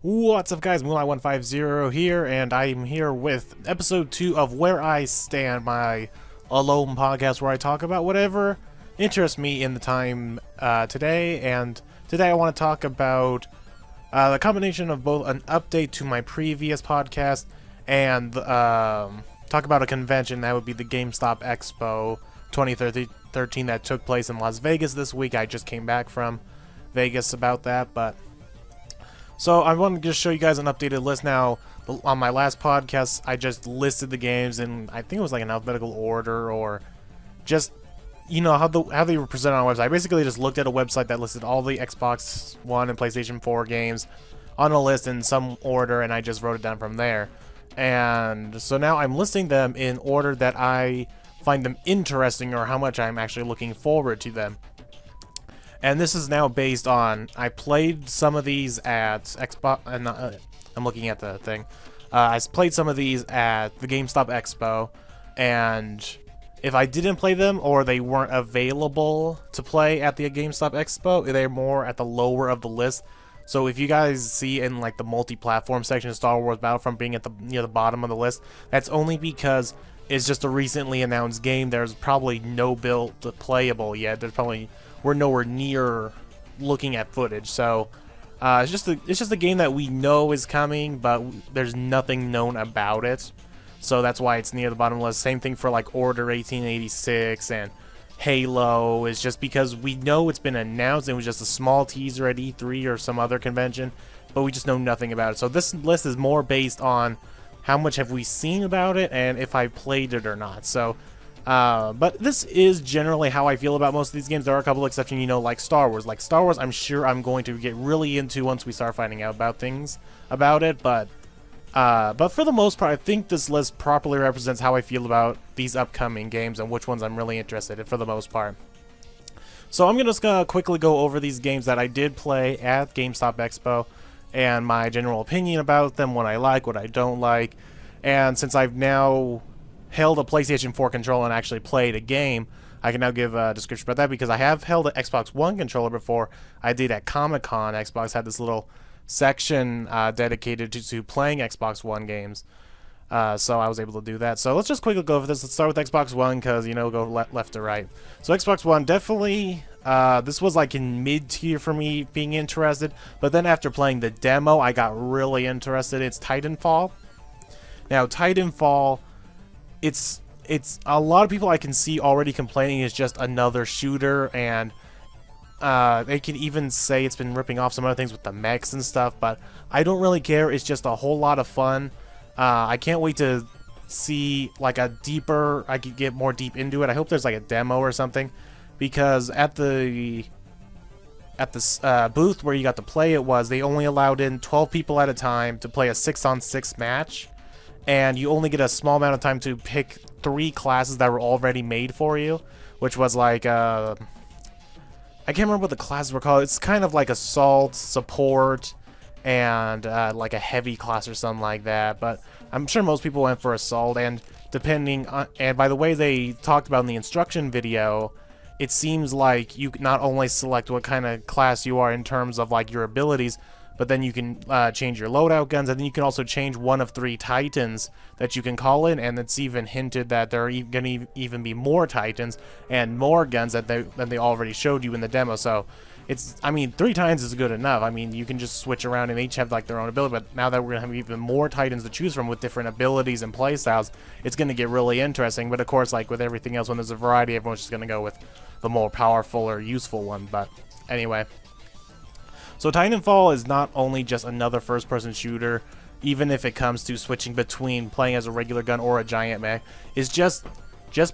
What's up, guys? Moonlight150 here, and I'm here with episode 2 of Where I Stand, my alone podcast where I talk about whatever interests me in the time today. And today I want to talk about the combination of both an update to my previous podcast and talk about a convention that would be the GameStop Expo 2013 that took place in Las Vegas this week. I just came back from Vegas about that, but so I wanted to just show you guys an updated list now. On my last podcast, I just listed the games in, I think it was like an alphabetical order, or just, you know, how they were presented on a website. I basically just looked at a website that listed all the Xbox One and PlayStation 4 games on a list in some order, and I just wrote it down from there. And so now I'm listing them in order that I find them interesting, or how much I'm actually looking forward to them. And this is now based on, I played some of these at Xbox, and I'm looking at the thing. I played some of these at the GameStop Expo, and if I didn't play them or they weren't available to play at the GameStop Expo, they're more at the lower of the list. So if you guys see in like the multi-platform section of Star Wars Battlefront being at the near the bottom of the list, that's only because it's just a recently announced game. There's probably no build playable yet. We're nowhere near looking at footage, so it's just a game that we know is coming, but there's nothing known about it, so that's why it's near the bottom of the list. Same thing for like Order 1886 and Halo, is just because we know it's been announced. It was just a small teaser at E3 or some other convention, but we just know nothing about it. So this list is more based on how much have we seen about it and if I played it or not. So but this is generally how I feel about most of these games. There are a couple exceptions, you know, like Star Wars. Like Star Wars, I'm sure I'm going to get really into once we start finding out about things about it. But for the most part, I think this list properly represents how I feel about these upcoming games and which ones I'm really interested in for the most part. So I'm just gonna quickly go over these games that I did play at GameStop Expo and my general opinion about them, what I like, what I don't like. And since I've now held a PlayStation 4 controller and actually played a game, I can now give a description about that, because I have held an Xbox One controller before. I did at Comic-Con. Xbox had this little section dedicated to playing Xbox One games, so I was able to do that. So let's just quickly go over this. Let's start with Xbox One, because, you know, go left to right. So Xbox One, definitely, this was like in mid-tier for me being interested, but then after playing the demo, I got really interested. It's Titanfall. Now, Titanfall, it's a lot of people I can see already complaining it's just another shooter, and they can even say it's been ripping off some other things with the mechs and stuff, but I don't really care. It's just a whole lot of fun. I can't wait to see like I could get more deep into it. I hope there's like a demo or something, because at the booth where you got to play they only allowed in 12 people at a time to play a 6-on-6 match. And you only get a small amount of time to pick 3 classes that were already made for you, which was like, I can't remember what the classes were called. It's kind of like assault, support, and like a heavy class or something like that. But I'm sure most people went for assault, and depending on, and by the way they talked about in the instruction video, it seems like you not only select what kind of class you are in terms of like your abilities, but then you can change your loadout guns, and then you can also change one of 3 Titans that you can call in, and it's even hinted that there are going to even be more Titans and more guns than they already showed you in the demo. So it's, I mean, 3 Titans is good enough. I mean, you can just switch around and each have like their own ability, but now that we're going to have even more Titans to choose from with different abilities and playstyles, it's going to get really interesting. But of course, like with everything else, when there's a variety, everyone's just going to go with the more powerful or useful one. But anyway, so Titanfall is not only just another first-person shooter, even if it comes to switching between playing as a regular gun or a giant mech. It's just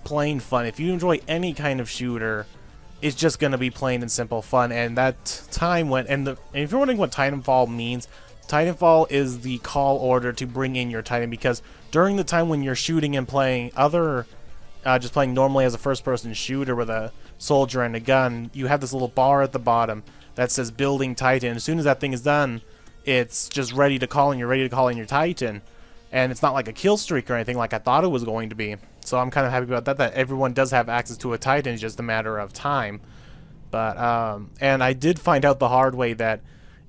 plain fun. If you enjoy any kind of shooter, it's just going to be plain and simple fun. And that time when, and if you're wondering what Titanfall means, Titanfall is the call order to bring in your Titan, because during the time when you're shooting and playing just playing normally as a first-person shooter with a soldier and a gun, you have this little bar at the bottom that says Building Titan. As soon as that thing is done, it's just ready to call in. You're ready to call in your Titan, and it's not like a kill streak or anything like I thought it was going to be. So I'm kind of happy about that everyone does have access to a Titan. It's just a matter of time. But and I did find out the hard way that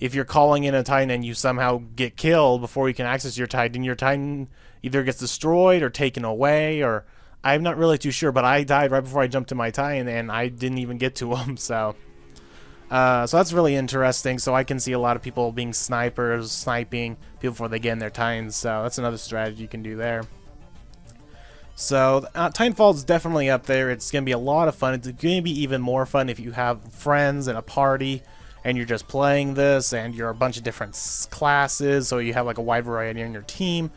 if you're calling in a Titan and you somehow get killed before you can access your Titan either gets destroyed or taken away, or I'm not really too sure, but I died right before I jumped to my Titan and I didn't even get to him, so that's really interesting. So I can see a lot of people being snipers, sniping people before they get in their Titans, so that's another strategy you can do there. So Titanfall is definitely up there. It's going to be a lot of fun. It's going to be even more fun if you have friends and a party and you're just playing this and you're a bunch of different classes, so you have like a wide variety on your team.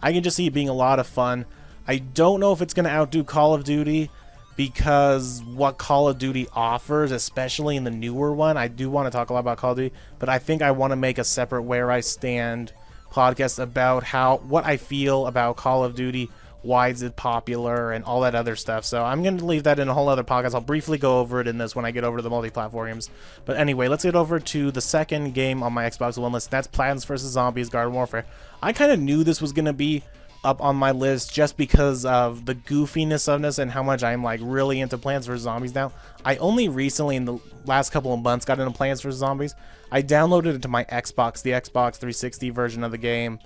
I can just see it being a lot of fun. I don't know if it's going to outdo Call of Duty, because what Call of Duty offers, especially in the newer one, I do want to talk a lot about Call of Duty, but I think I want to make a separate Where I Stand podcast about what I feel about Call of Duty, why is it popular, and all that other stuff. So I'm going to leave that in a whole other podcast. I'll briefly go over it in this when I get over to the multi-platform games. But anyway, let's get over to the second game on my Xbox One list. That's Plants vs. Zombies Garden Warfare. I kind of knew this was going to be up on my list just because of the goofiness of this and how much I'm like really into Plants vs. Zombies now. I only recently, in the last couple of months, got into Plants vs. Zombies. I downloaded it to my Xbox, the Xbox 360 version of the game,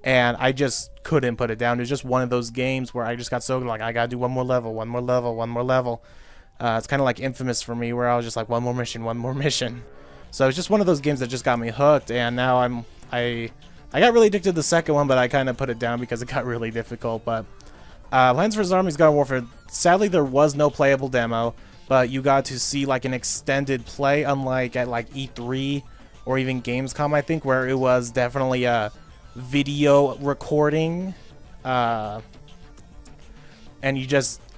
and I just couldn't put it down. It was just one of those games where I just got so like, I gotta do one more level, one more level, one more level. It's kind of like Infamous for me, where I was just like, one more mission, one more mission. So it's just one of those games that just got me hooked, and now I got really addicted to the second one, but I kind of put it down because it got really difficult. But Plants vs. Zombies Garden Warfare, sadly there was no playable demo, but you got to see like an extended play, unlike at like E3 or even Gamescom, I think, where it was definitely a video recording, and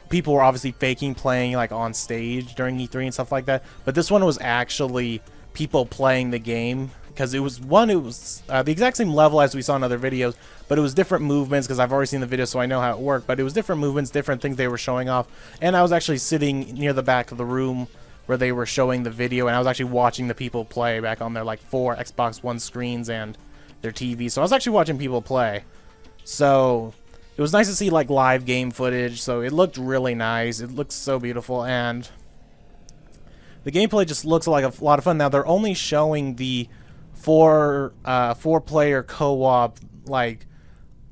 people were obviously faking playing like on stage during E3 and stuff like that, but this one was actually people playing the game, because it was the exact same level as we saw in other videos, but it was different movements, because I've already seen the video so I know how it worked, but it was different movements, different things they were showing off, and I was actually sitting near the back of the room where they were showing the video, and I was actually watching the people play back on their like 4 Xbox One screens and their TV, so I was actually watching people play. So it was nice to see like live game footage, so it looked really nice. It looks so beautiful, and the gameplay just looks like a lot of fun. Now they're only showing the four-player co-op like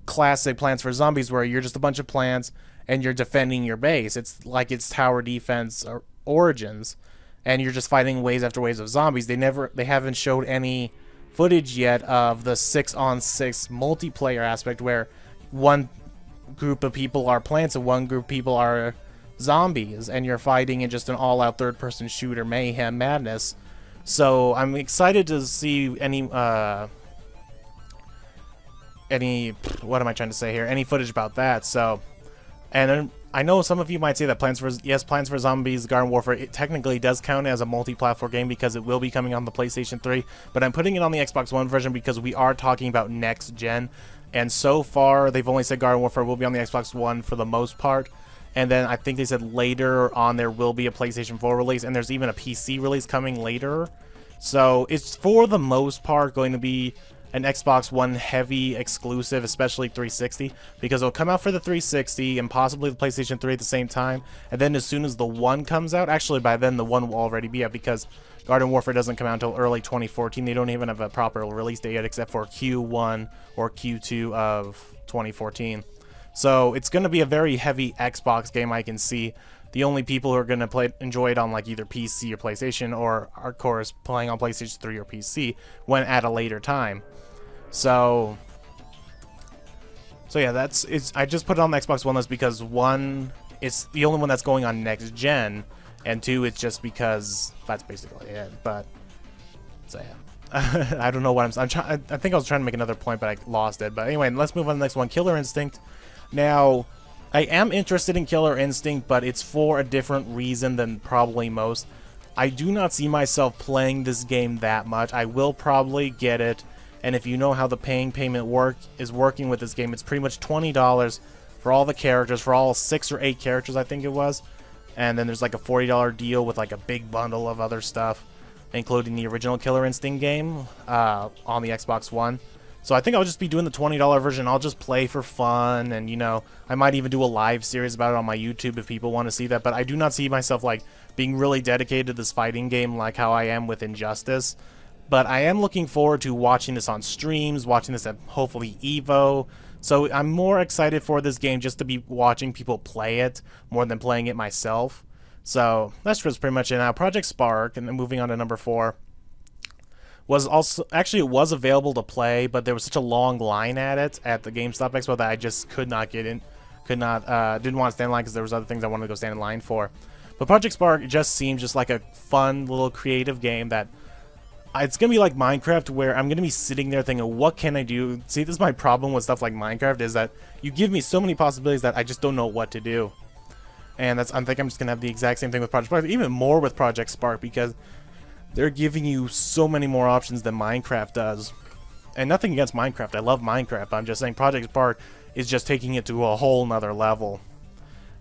classic Plants vs. Zombies, where you're just a bunch of plants and you're defending your base. It's like it's tower defense or Origins, and you're just fighting waves after waves of zombies. They haven't showed any footage yet of the 6-on-6 multiplayer aspect, where one group of people are plants and one group of people are zombies, and you're fighting in just an all-out third-person shooter mayhem madness. So I'm excited to see any what am I trying to say here? Any footage about that. So, and I know some of you might say that Plants vs. Zombies Garden Warfare, it technically does count as a multi-platform game because it will be coming on the PlayStation 3, but I'm putting it on the Xbox One version because we are talking about next gen, and so far they've only said Garden Warfare will be on the Xbox One for the most part, and then I think they said later on there will be a PlayStation 4 release, and there's even a PC release coming later. So it's for the most part going to be an Xbox One heavy exclusive, especially 360, because it'll come out for the 360 and possibly the PlayStation 3 at the same time, and then as soon as the One comes out, actually by then the One will already be out, because Garden Warfare doesn't come out until early 2014. They don't even have a proper release date yet, except for Q1 or Q2 of 2014. So it's going to be a very heavy Xbox game, I can see. The only people who are going to enjoy it on like either PC or PlayStation, or of course playing on PlayStation 3 or PC when at a later time. So yeah, I just put it on the Xbox One list because one, it's the only one that's going on next gen, and two, it's just because that's basically it. But so yeah, I don't know what I think I was trying to make another point, but I lost it. But anyway, let's move on to the next one, Killer Instinct. Now, I am interested in Killer Instinct, but it's for a different reason than probably most. I do not see myself playing this game that much. I will probably get it, and if you know how the payment is working with this game, it's pretty much $20 for all the characters, for all 6 or 8 characters, I think it was. And then there's like a $40 deal with like a big bundle of other stuff, including the original Killer Instinct game on the Xbox One. So I think I'll just be doing the $20 version. I'll just play for fun, and you know, I might even do a live series about it on my YouTube if people want to see that. But I do not see myself like being really dedicated to this fighting game like how I am with Injustice. But I am looking forward to watching this on streams, watching this at hopefully Evo. So I'm more excited for this game just to be watching people play it more than playing it myself. So that's just pretty much it. Now, Project Spark, and then moving on to number 4, was also actually, it was available to play, but there was such a long line at it at the GameStop Expo that I just could not get in, didn't want to stand in line because there was other things I wanted to go stand in line for. But Project Spark just seems just like a fun little creative game that it's going to be like Minecraft, where I'm going to be sitting there thinking, what can I do? See, this is my problem with stuff like Minecraft, is that you give me so many possibilities that I just don't know what to do. And I think I'm just going to have the exact same thing with Project Spark, even more with Project Spark, because they're giving you so many more options than Minecraft does. And nothing against Minecraft, I love Minecraft, I'm just saying Project Spark is just taking it to a whole nother level.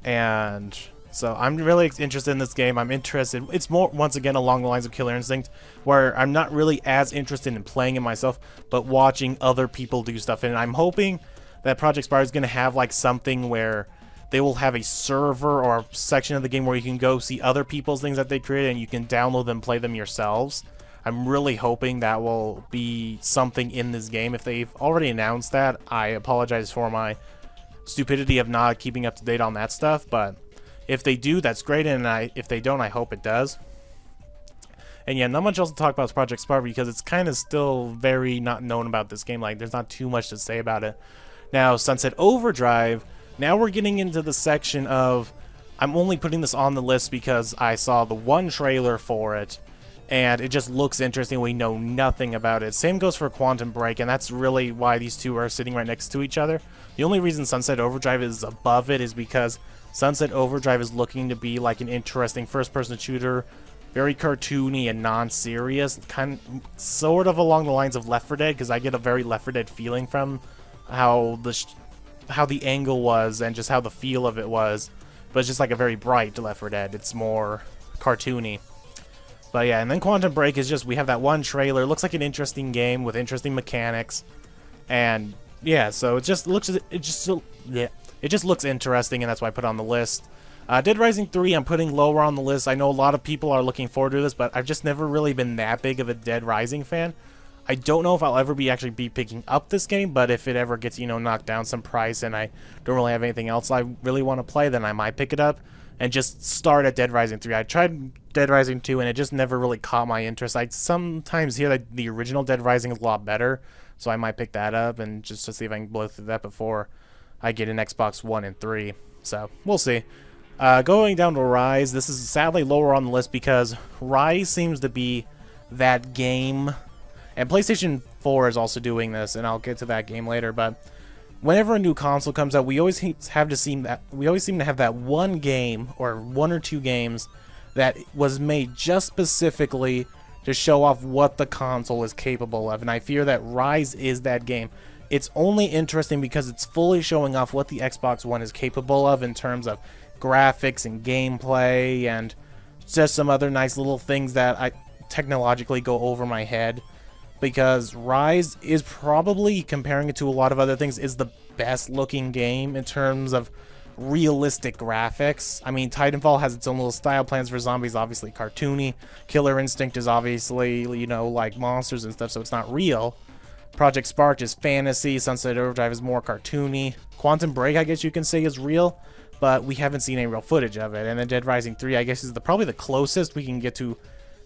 And so I'm really interested in this game. I'm interested. It's more, once again, along the lines of Killer Instinct, where I'm not really as interested in playing it myself, but watching other people do stuff. And I'm hoping that Project Spark is going to have like something where they will have a server or a section of the game where you can go see other people's things that they created and you can download them, play them yourselves. I'm really hoping that will be something in this game. If they've already announced that, I apologize for my stupidity of not keeping up to date on that stuff, but if they do, that's great, and if they don't, I hope it does. And yeah, not much else to talk about with Project Spark because it's kind of still very not known about this game. Like, there's not too much to say about it. Now, Sunset Overdrive, now we're getting into the section of, I'm only putting this on the list because I saw the one trailer for it, and it just looks interesting. We know nothing about it. Same goes for Quantum Break, and that's really why these two are sitting right next to each other. The only reason Sunset Overdrive is above it is because Sunset Overdrive is looking to be like an interesting first-person shooter, very cartoony and non-serious, sort of along the lines of Left 4 Dead, because I get a very Left 4 Dead feeling from how the angle was and just how the feel of it was. But it's just like a very bright Left 4 Dead. It's more cartoony. But yeah, and then Quantum Break is just, we have that one trailer. It looks like an interesting game with interesting mechanics, and yeah, so it just looks interesting, and that's why I put it on the list. Dead Rising 3, I'm putting lower on the list. I know a lot of people are looking forward to this, but I've just never really been that big of a Dead Rising fan. I don't know if I'll ever actually be picking up this game, but if it ever gets, knocked down some price and I don't really have anything else I really want to play, then I might pick it up and just start at Dead Rising 3. I tried Dead Rising 2, and it just never really caught my interest. I sometimes hear that the original Dead Rising is a lot better, so I might pick that up and just to see if I can blow through that before I get an Xbox One and 3. So, we'll see. Going down to Rise, this is sadly lower on the list because Rise seems to be that game, and PlayStation 4 is also doing this, and I'll get to that game later, but whenever a new console comes out, we always seem to have that one game or one or two games that was made just specifically to show off what the console is capable of, and I fear that Rise is that game. It's only interesting because it's fully showing off what the Xbox One is capable of in terms of graphics and gameplay and just some other nice little things that I technologically go over my head. Because Rise is probably, comparing it to a lot of other things, is the best looking game in terms of realistic graphics. I mean, Titanfall has its own little style. Plants vs. Zombies obviously cartoony. Killer Instinct is obviously, like monsters and stuff, so it's not real. Project Spark is fantasy. Sunset Overdrive is more cartoony. Quantum Break, I guess you can say, is real, but we haven't seen any real footage of it. And then Dead Rising 3, I guess, is probably the closest we can get to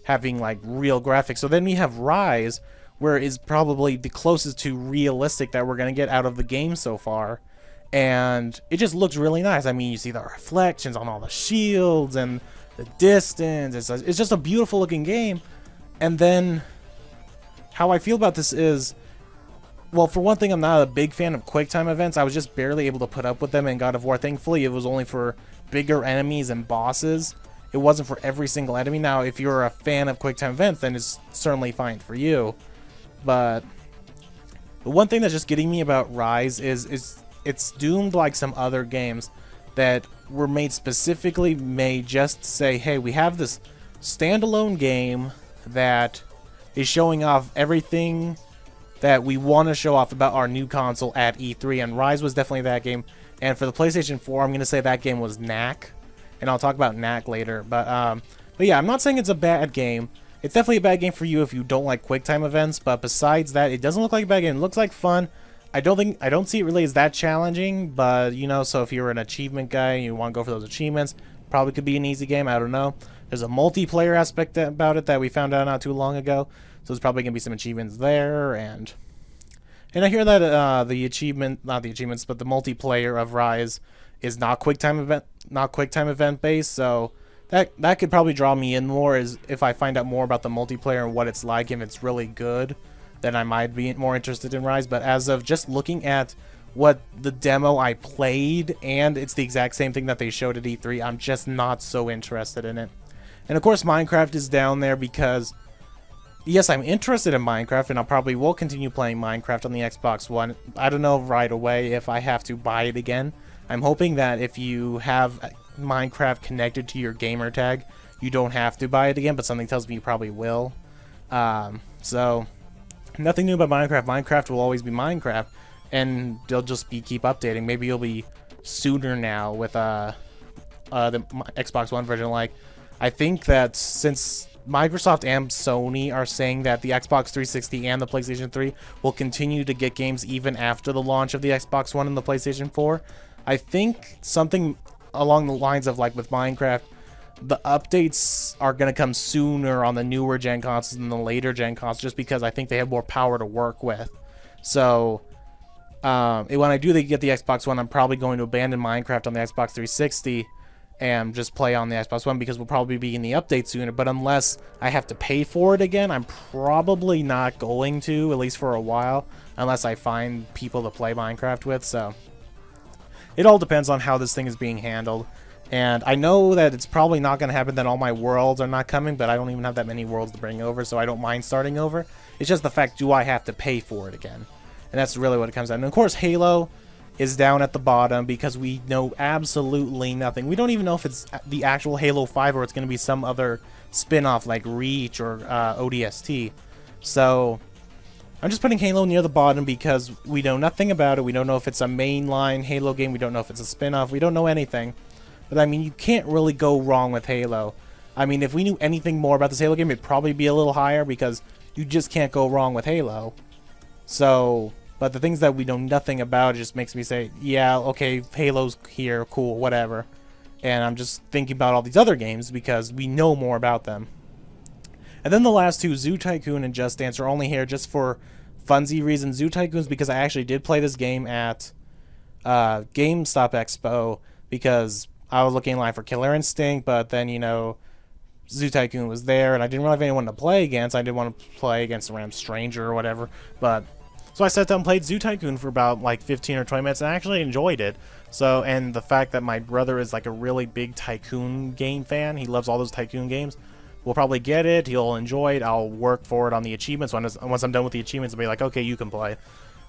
having, like, real graphics. So then we have Rise, where is probably the closest to realistic that we're going to get out of the game so far. And it just looks really nice. I mean, you see the reflections on all the shields and the distance. It's just a beautiful looking game. And then how I feel about this is, well, for one thing, I'm not a big fan of QuickTime events. I was just barely able to put up with them in God of War. Thankfully, it was only for bigger enemies and bosses. It wasn't for every single enemy. Now, if you're a fan of QuickTime events, then it's certainly fine for you. But the one thing that's just getting me about Rise is it's doomed like some other games that were made specifically just say, hey, we have this standalone game that is showing off everything that we want to show off about our new console at E3, and Rise was definitely that game. And for the PlayStation 4, I'm going to say that game was Knack, and I'll talk about Knack later. But yeah, I'm not saying it's a bad game. It's definitely a bad game for you if you don't like quick time events, but besides that, it doesn't look like a bad game. It looks like fun. I don't see it really as that challenging, but you know, so if you're an achievement guy and you want to go for those achievements, probably could be an easy game. I don't know. There's a multiplayer aspect about it that we found out not too long ago, so there's probably gonna be some achievements there, and I hear that not the achievements, but the multiplayer of Rise is not quick time event based, so that could probably draw me in more, is if I find out more about the multiplayer and what it's like. If it's really good, then I might be more interested in Rise. But as of just looking at what the demo I played, and it's the exact same thing that they showed at E3, I'm just not so interested in it. And of course Minecraft is down there because, yes, I'm interested in Minecraft, and I probably will continue playing Minecraft on the Xbox One. I don't know right away if I have to buy it again. I'm hoping that if you have Minecraft connected to your gamer tag, you don't have to buy it again, but something tells me you probably will. So, nothing new about Minecraft. Minecraft will always be Minecraft, and they'll just keep updating. Maybe it'll be sooner now with the Xbox One version. Like, I think that since Microsoft and Sony are saying that the Xbox 360 and the PlayStation 3 will continue to get games even after the launch of the Xbox One and the PlayStation 4, I think something along the lines of, like with Minecraft, the updates are going to come sooner on the newer gen consoles than the later gen consoles, just because I think they have more power to work with. So when I do get the Xbox One, I'm probably going to abandon Minecraft on the Xbox 360 and just play on the Xbox One, because we'll probably be in the update sooner. But unless I have to pay for it again, I'm probably not going to, at least for a while, unless I find people to play Minecraft with. So it all depends on how this thing is being handled. And I know that it's probably not going to happen that all my worlds are not coming, but I don't even have that many worlds to bring over, so I don't mind starting over. It's just the fact, do I have to pay for it again? And that's really what it comes down to. And of course, Halo is down at the bottom because we know absolutely nothing. We don't even know if it's the actual Halo 5 or it's going to be some other spin-off like Reach or ODST. So I'm just putting Halo near the bottom because we know nothing about it. We don't know if it's a mainline Halo game. We don't know if it's a spin-off. We don't know anything. But I mean, you can't really go wrong with Halo. I mean, if we knew anything more about this Halo game, it'd probably be a little higher, because you just can't go wrong with Halo. So, but the things that we know nothing about, it just makes me say, yeah, okay, Halo's here, cool, whatever. And I'm just thinking about all these other games because we know more about them. And then the last two, Zoo Tycoon and Just Dance, are only here just for funsy reasons. Zoo Tycoon's because I actually did play this game at GameStop Expo, because I was looking in line for Killer Instinct, but then, you know, Zoo Tycoon was there, and I didn't really have anyone to play against. I didn't want to play against a random stranger or whatever, but so I sat down and played Zoo Tycoon for about like 15 or 20 minutes, and I actually enjoyed it. So, and the fact that my brother is like a really big Tycoon game fan, he loves all those Tycoon games, we'll probably get it, he'll enjoy it, I'll work for it on the achievements. Once I'm done with the achievements, I'll be like, okay, you can play.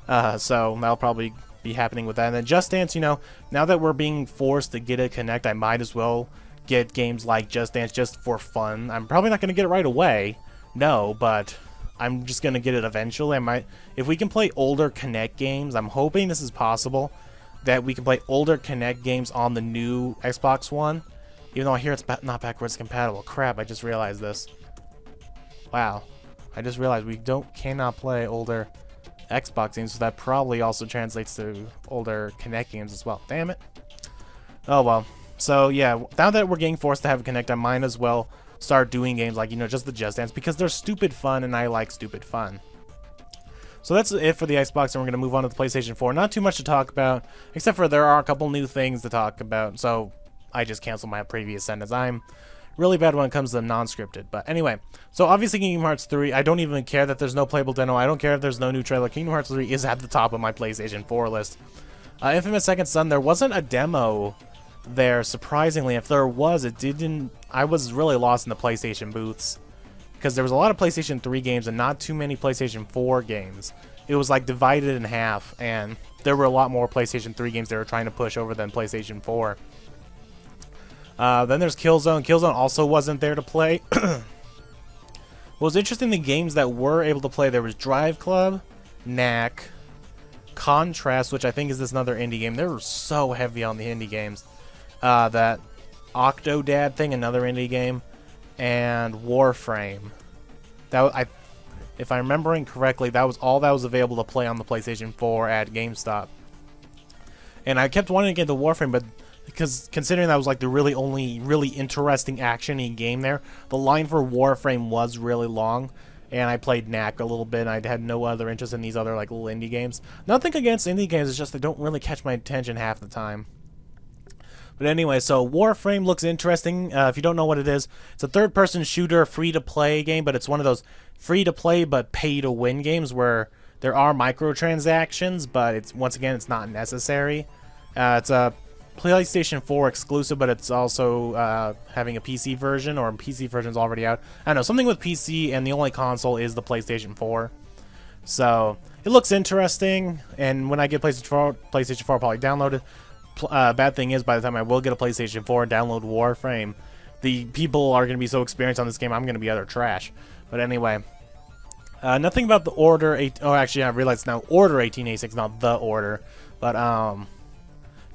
So that'll probably be happening with that. And then Just Dance, you know, now that we're being forced to get a Connect, I might as well get games like Just Dance just for fun. I'm probably not going to get it right away, no, but I'm just going to get it eventually. I might, if we can play older Connect games, I'm hoping this is possible, that we can play older Connect games on the new Xbox One, even though I hear it's not backwards compatible. Crap, I just realized this. Wow, I just realized we cannot play older Xbox games, so that probably also translates to older Kinect games as well. Damn it. Oh well. So yeah, now that we're getting forced to have a Kinect, I might as well start doing games like, you know, just the Just Dance, because they're stupid fun and I like stupid fun. So that's it for the Xbox, and we're going to move on to the PlayStation 4. Not too much to talk about, except for there are a couple new things to talk about, so I just canceled my previous sentence. I'm really bad when it comes to non-scripted. But anyway, so obviously Kingdom Hearts 3, I don't even care that there's no playable demo. I don't care if there's no new trailer. Kingdom Hearts 3 is at the top of my PlayStation 4 list. Infamous Second Son, there wasn't a demo there, surprisingly. If there was, it didn't... I was really lost in the PlayStation booths, because there was a lot of PlayStation 3 games and not too many PlayStation 4 games. It was like divided in half, and there were a lot more PlayStation 3 games they were trying to push over than PlayStation 4. Then there's Killzone. Killzone also wasn't there to play. What was interesting, the games that were able to play, there was Drive Club, Knack, Contrast, which I think is this another indie game. They were so heavy on the indie games. That Octodad thing, another indie game, and Warframe. if I'm remembering correctly, that was all that was available to play on the PlayStation 4 at GameStop. And I kept wanting to get the Warframe, but because considering that was like the only really interesting action-y game there, the line for Warframe was really long. And I played Knack a little bit, and I had no other interest in these other like little indie games. Nothing against indie games, it's just they don't really catch my attention half the time. But anyway, so Warframe looks interesting. If you don't know what it is, it's a third-person shooter, free-to-play game, but it's one of those free-to-play but pay-to-win games where there are microtransactions, but it's once again, it's not necessary. It's a PlayStation 4 exclusive, but it's also having a PC version, or PC version's already out. I don't know, something with PC, and the only console is the PlayStation 4. So, it looks interesting, and when I get PlayStation 4 I'll probably download it. Bad thing is, by the time I will get a PlayStation 4 and download Warframe, the people are going to be so experienced on this game, I'm going to be utter trash. But anyway, nothing about the Order... Oh, actually, I realized now, Order 1886, not The Order. But,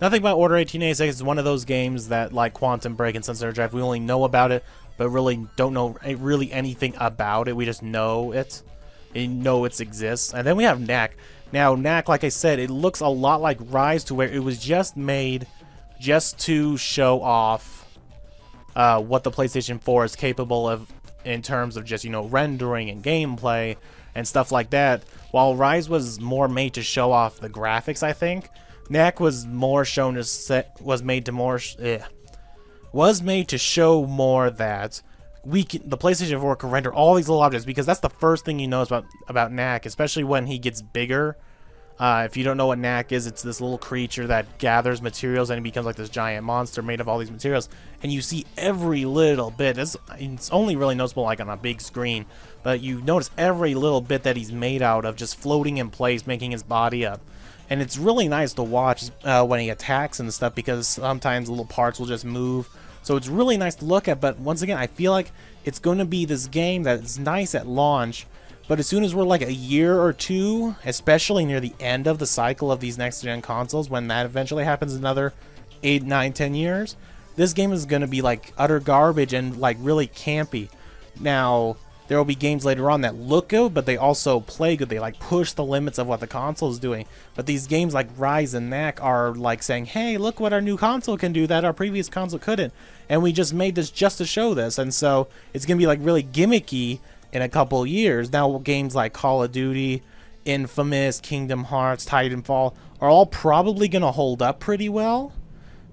nothing about Order 1886 is one of those games that, like Quantum Break and Sunset Drive, we only know about it, but really don't know really anything about it. We just know it. We know it exists. And then we have Knack. Now, Knack, like I said, it looks a lot like Rise, to where it was just made just to show off what the PlayStation 4 is capable of in terms of just, you know, rendering and gameplay and stuff like that. While Rise was more made to show off the graphics, I think, Knack was more shown to was made to show more that the PlayStation 4 can render all these little objects, because that's the first thing you know about Knack, especially when he gets bigger. If you don't know what Knack is, it's this little creature that gathers materials and he becomes like this giant monster made of all these materials, and you see every little bit. It's only really noticeable like on a big screen, but you notice every little bit that he's made out of, just floating in place, making his body up. And it's really nice to watch when he attacks and stuff, because sometimes little parts will just move. So it's really nice to look at, but once again, I feel like it's going to be this game that's nice at launch, but as soon as we're like a year or two, especially near the end of the cycle of these next-gen consoles, when that eventually happens, another 8, 9, 10 years, this game is going to be like utter garbage and like really campy. Now, there will be games later on that look good, but they also play good. They like push the limits of what the console is doing. But these games like Rise and Knack are like saying, hey, look what our new console can do that our previous console couldn't. And we just made this just to show this. And so it's going to be like really gimmicky in a couple years. Now games like Call of Duty, Infamous, Kingdom Hearts, Titanfall are all probably going to hold up pretty well,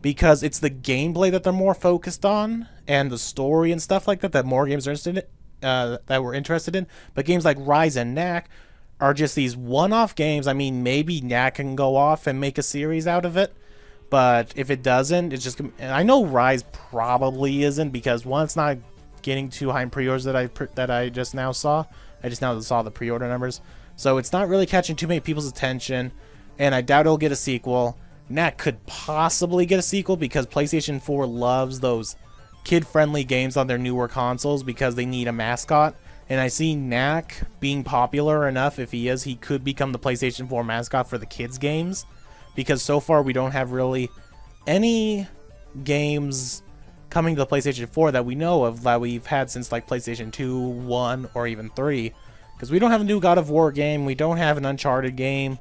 because it's the gameplay that they're more focused on and the story and stuff like that that more games are interested in. That we're interested in. But games like Rise and Knack are just these one-off games. I mean, maybe Knack can go off and make a series out of it, but if it doesn't, it's just... And I know Rise probably isn't, because one, it's not getting too high in pre-orders that I just now saw. I just now saw the pre-order numbers, so it's not really catching too many people's attention, and I doubt it'll get a sequel. Knack could possibly get a sequel, because PlayStation 4 loves those kid-friendly games on their newer consoles because they need a mascot, and I see Knack being popular enough. If he is, he could become the PlayStation 4 mascot for the kids games, because so far we don't have really any games coming to the PlayStation 4 that we know of that we've had since like PlayStation 2, 1, or even 3, because we don't have a new God of War game, we don't have an Uncharted game,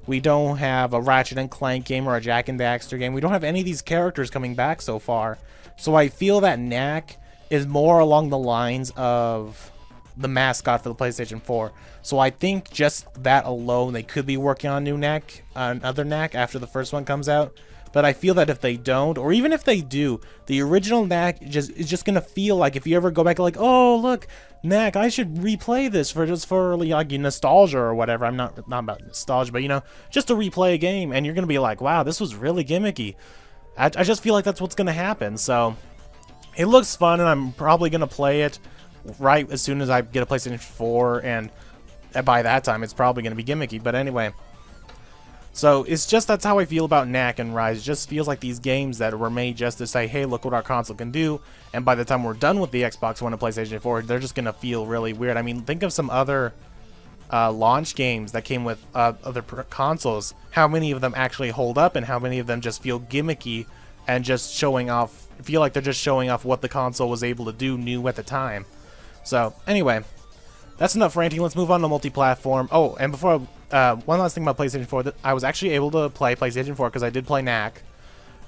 we don't have a Ratchet and Clank game or a Jak and Daxter game. We don't have any of these characters coming back so far. So I feel that Knack is more along the lines of the mascot for the PlayStation 4. So I think just that alone, they could be working on new Knack, another Knack after the first one comes out. But I feel that if they don't, or even if they do, the original Knack is just gonna feel like, if you ever go back like, oh look, Knack, I should replay this for like nostalgia or whatever. I'm not about nostalgia, but you know, just to replay a game, and you're gonna be like, wow, this was really gimmicky. I just feel like that's what's gonna happen. So it looks fun, and I'm probably gonna play it right as soon as I get a PlayStation 4, and by that time it's probably gonna be gimmicky. But anyway. So, it's just, that's how I feel about Knack and Rise. It just feels like these games that were made just to say, hey, look what our console can do, and by the time we're done with the Xbox One and PlayStation 4, they're just gonna feel really weird. I mean, think of some other launch games that came with other consoles. How many of them actually hold up, and how many of them just feel gimmicky and just showing off, feel like they're just showing off what the console was able to do new at the time. So, anyway. that's enough ranting. Let's move on to multi-platform. Oh, and before one last thing about PlayStation 4, that I was actually able to play PlayStation 4 because I did play NAC,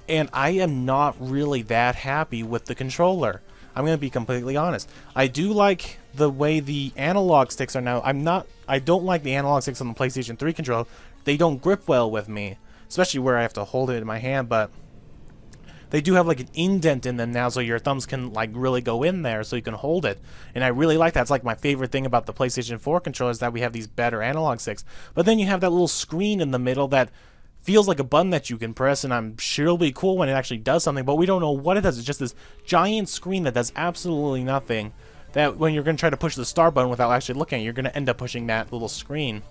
and I am not really that happy with the controller. I'm going to be completely honest. I do like the way the analog sticks are now. I don't like the analog sticks on the PlayStation 3 controller. They don't grip well with me, especially where I have to hold it in my hand, but they do have like an indent in them now, so your thumbs can like really go in there so you can hold it. And I really like that. It's like my favorite thing about the PlayStation 4 controller is that we have these better analog sticks. But then you have that little screen in the middle that feels like a button that you can press, and I'm sure it'll be cool when it actually does something, but we don't know what it does. It's just this giant screen that does absolutely nothing, that when you're going to try to push the start button without actually looking at it, you're going to end up pushing that little screen.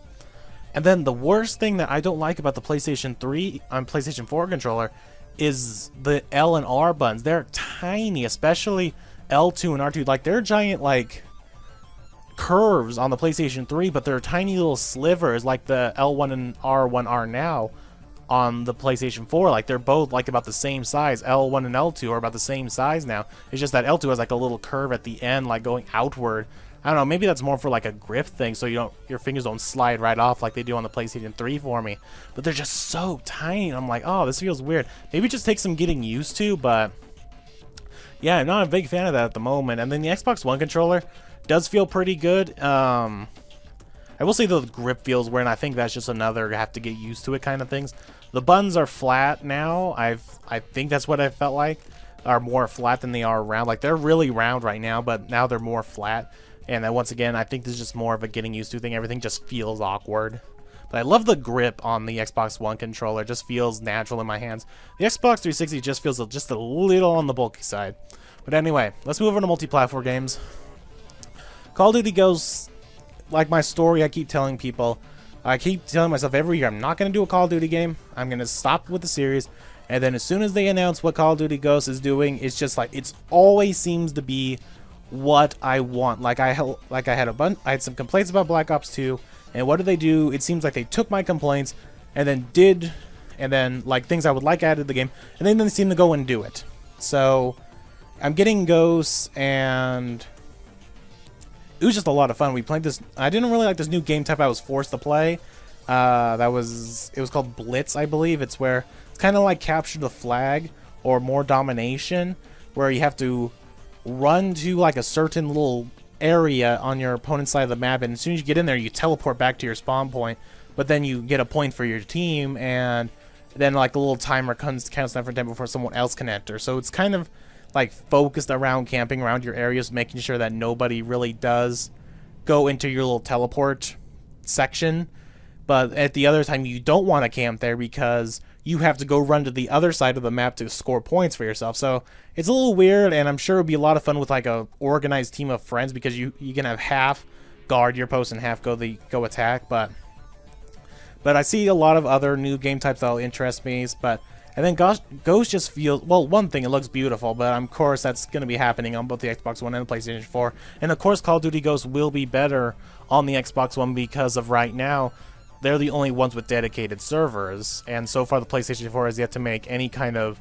And then the worst thing that I don't like about the PlayStation 3 on PlayStation 4 controller is the L and R buttons. They're tiny, especially L2 and R2. Like, they're giant, like, curves on the PlayStation 3, but they're tiny little slivers like the L1 and R1 are now on the PlayStation 4. Like, they're both like about the same size. L1 and L2 are about the same size now. It's just that L2 has like a little curve at the end, like going outward. I don't know, maybe that's more for like a grip thing, so your fingers don't slide right off like they do on the PlayStation 3 for me. But they're just so tiny. I'm like, oh, this feels weird. Maybe it just takes some getting used to, but yeah, I'm not a big fan of that at the moment. And then the Xbox One controller does feel pretty good. I will say the grip feels weird, and I think that's just another have to get used to it kind of things. The buttons are flat now. I think that's what I felt like, are more flat than they are round. Like, they're really round right now, but now they're more flat. And then once again, I think this is just more of a getting used to thing. Everything just feels awkward. But I love the grip on the Xbox One controller. It just feels natural in my hands. The Xbox 360 just feels just a little on the bulky side. But anyway, let's move on to multi-platform games. Call of Duty goes like my story I keep telling people. I keep telling myself every year I'm not going to do a Call of Duty game. I'm going to stop with the series. And then as soon as they announce what Call of Duty Ghosts is doing, it's just like, it always seems to be what I want. Like I had some complaints about Black Ops 2, and what did they do? It seems like they took my complaints and then like things I would like added to the game, and then they seem to go and do it. So I'm getting Ghosts, and it was just a lot of fun. We played this. I didn't really like this new game type I was forced to play. It was called Blitz, I believe. It's where it's kind of like capture the flag or more domination, where you have to run to like a certain little area on your opponent's side of the map, and as soon as you get in there, you teleport back to your spawn point. But then you get a point for your team, and then like a little timer counts down for time before someone else can enter. So it's kind of like focused around camping around your areas, making sure that nobody really does go into your little teleport section. But at the other time, you don't want to camp there because you have to go run to the other side of the map to score points for yourself. So it's a little weird, and I'm sure it would be a lot of fun with like a organized team of friends, because you can have half guard your post and half go attack. But I see a lot of other new game types that'll interest me. And then Ghost just feels, well, one thing, it looks beautiful, but of course that's going to be happening on both the Xbox One and the PlayStation 4. And of course Call of Duty Ghost will be better on the Xbox One, because of right now they're the only ones with dedicated servers, and so far the PlayStation 4 has yet to make any kind of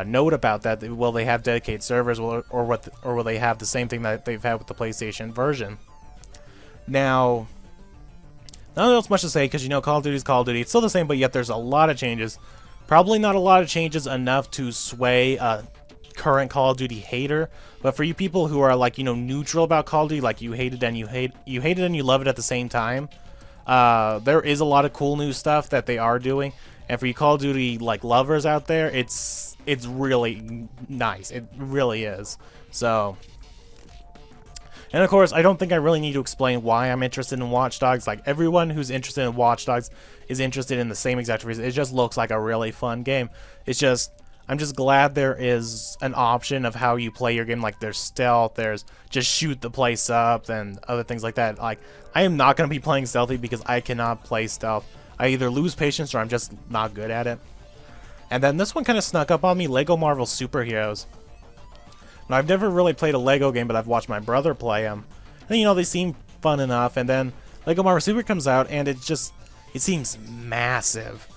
note about that. Will they have dedicated servers, or will they have the same thing that they've had with the PlayStation version? Now, not else much to say, because you know Call of Duty is Call of Duty. It's still the same, but yet there's a lot of changes. Probably not a lot of changes enough to sway a current Call of Duty hater, but for you people who are like, you know, neutral about Call of Duty, like you hate it and you hate it and you love it at the same time, there is a lot of cool new stuff that they are doing. And for you Call of Duty like lovers out there, it's really nice. It really is. So, and of course, I don't think I really need to explain why I'm interested in Watch Dogs. Like, everyone who's interested in Watch Dogs is interested in the same exact reason. It just looks like a really fun game. It's just, I'm just glad there is an option of how you play your game. Like, there's stealth, there's just shoot the place up, and other things like that. Like, I am not going to be playing stealthy because I cannot play stealth. I either lose patience or I'm just not good at it. And then this one kind of snuck up on me, Lego Marvel Superheroes. Now, I've never really played a Lego game, but I've watched my brother play them. And, you know, they seem fun enough. And then Lego Marvel Super comes out, and it seems massive.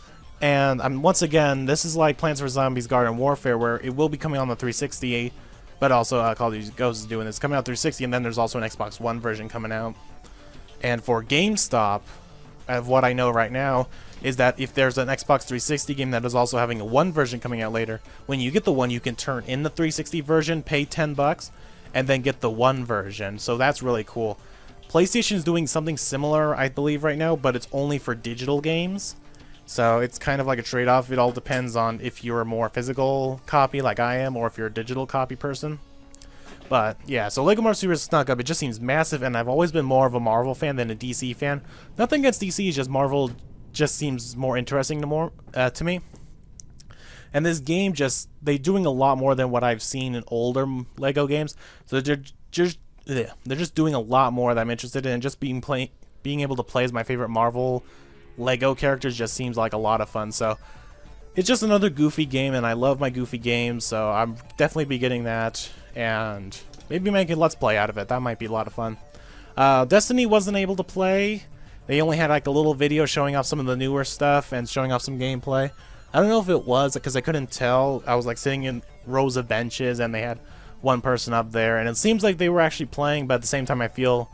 And once again, this is like Plants vs. Zombies Garden Warfare, where it will be coming on the 360 But also Call of Duty Ghosts is doing this. Coming out 360, and then there's also an Xbox One version coming out. And for GameStop, of what I know right now, is that if there's an Xbox 360 game that is also having a One version coming out later, when you get the One, you can turn in the 360 version, pay $10, and then get the One version. So that's really cool. PlayStation is doing something similar, I believe, right now, but it's only for digital games. So it's kind of like a trade-off. It all depends on if you're a more physical copy like I am, or if you're a digital copy person. But yeah, so Lego Marvel Super snuck up. It just seems massive, and I've always been more of a Marvel fan than a DC fan. Nothing against DC, just Marvel just seems more interesting to me. And this game they're doing a lot more than what I've seen in older Lego games. So they're just doing a lot more that I'm interested in. And just being able to play as my favorite Marvel Lego characters just seems like a lot of fun. So it's just another goofy game, and I love my goofy games, so I'm definitely be getting that, and maybe making a Let's Play out of it. That might be a lot of fun. Destiny wasn't able to play. They only had like a little video showing off some of the newer stuff and showing off some gameplay. I don't know if it was, because I couldn't tell. I was like sitting in rows of benches, and they had one person up there, and it seems like they were actually playing, but at the same time I feel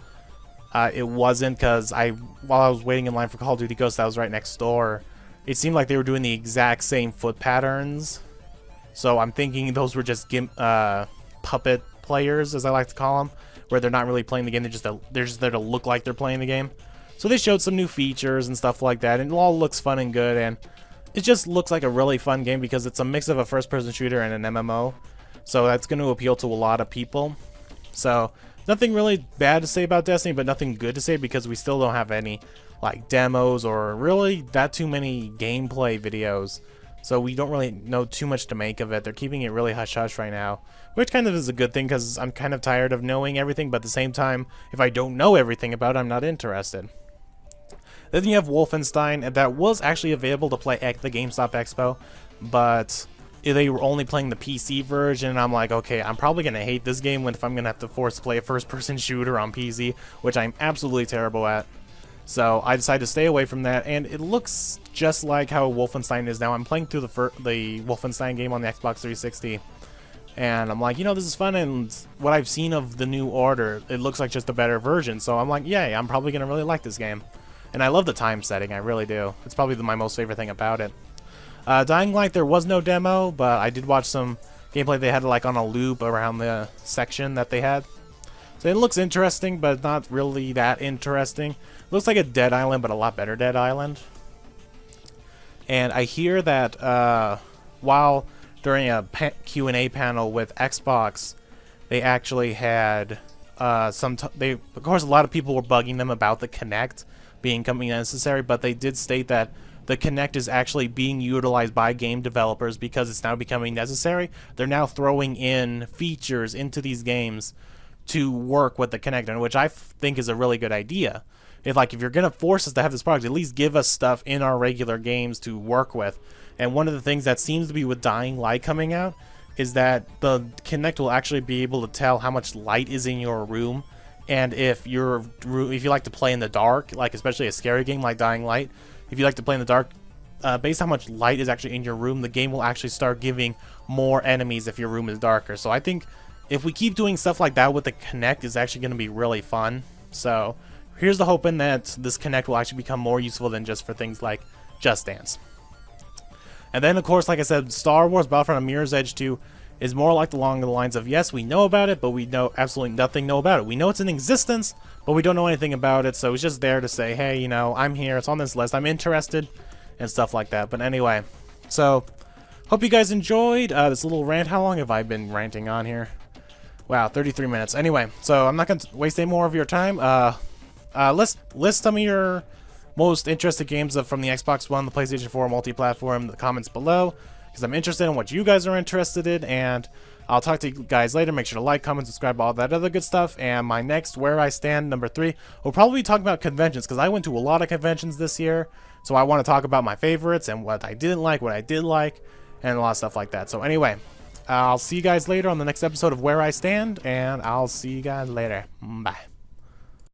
it wasn't, because while I was waiting in line for Call of Duty Ghosts that was right next door, it seemed like they were doing the exact same foot patterns. So I'm thinking those were just puppet players, as I like to call them, where they're not really playing the game, they're just there to look like they're playing the game. So they showed some new features and stuff like that, and it all looks fun and good, and it just looks like a really fun game because it's a mix of a first-person shooter and an MMO. So that's going to appeal to a lot of people. So nothing really bad to say about Destiny, but nothing good to say because we still don't have any like demos or really that too many gameplay videos. So we don't really know too much to make of it. They're keeping it really hush-hush right now, which kind of is a good thing because I'm kind of tired of knowing everything, but at the same time, if I don't know everything about it, I'm not interested. Then you have Wolfenstein, and that was actually available to play at the GameStop Expo, but they were only playing the PC version, and I'm like, okay, I'm probably going to hate this game if I'm going to have to force play a first-person shooter on PC, which I'm absolutely terrible at. So I decided to stay away from that, and it looks just like how Wolfenstein is now. I'm playing through the Wolfenstein game on the Xbox 360, and I'm like, you know, this is fun, and what I've seen of the New Order, it looks like just a better version, so I'm like, yay, I'm probably going to really like this game. And I love the time setting, I really do. It's probably my most favorite thing about it. Dying Light, there was no demo, but I did watch some gameplay they had like on a loop around the section that they had. So it looks interesting, but not really that interesting. Looks like a Dead Island, but a lot better Dead Island. And I hear that while during a Q&A panel with Xbox, they actually had of course, a lot of people were bugging them about the Kinect becoming necessary, but they did state that the Kinect is actually being utilized by game developers because it's now becoming necessary. They're now throwing in features into these games to work with the Kinect, which I think is a really good idea. If you're going to force us to have this product, at least give us stuff in our regular games to work with. And one of the things that seems to be with Dying Light coming out is that the Kinect will actually be able to tell how much light is in your room. And if you like to play in the dark, like especially a scary game like Dying Light, if you like to play in the dark, based on how much light is actually in your room, the game will actually start giving more enemies if your room is darker. So I think if we keep doing stuff like that with the Kinect, it's actually going to be really fun. So here's the hoping that this Kinect will actually become more useful than just for things like Just Dance. And then, of course, like I said, Star Wars Battlefront of Mirror's Edge 2 is more like along the lines of, yes, we know about it, but we know absolutely nothing about it. We know it's in existence, but we don't know anything about it, so it's just there to say, hey, you know, I'm here, it's on this list, I'm interested, and stuff like that. But anyway, so, hope you guys enjoyed this little rant. How long have I been ranting on here? Wow, 33 minutes. Anyway, so I'm not going to waste any more of your time. List some of your most interested games from the Xbox One, the PlayStation 4 multi-platform, the comments below, because I'm interested in what you guys are interested in, and I'll talk to you guys later. Make sure to like, comment, subscribe, all that other good stuff. And my next Where I Stand, number 3, we'll probably be talking about conventions, because I went to a lot of conventions this year, so I want to talk about my favorites and what I didn't like, what I did like, and a lot of stuff like that. So anyway, I'll see you guys later on the next episode of Where I Stand, and I'll see you guys later. Bye.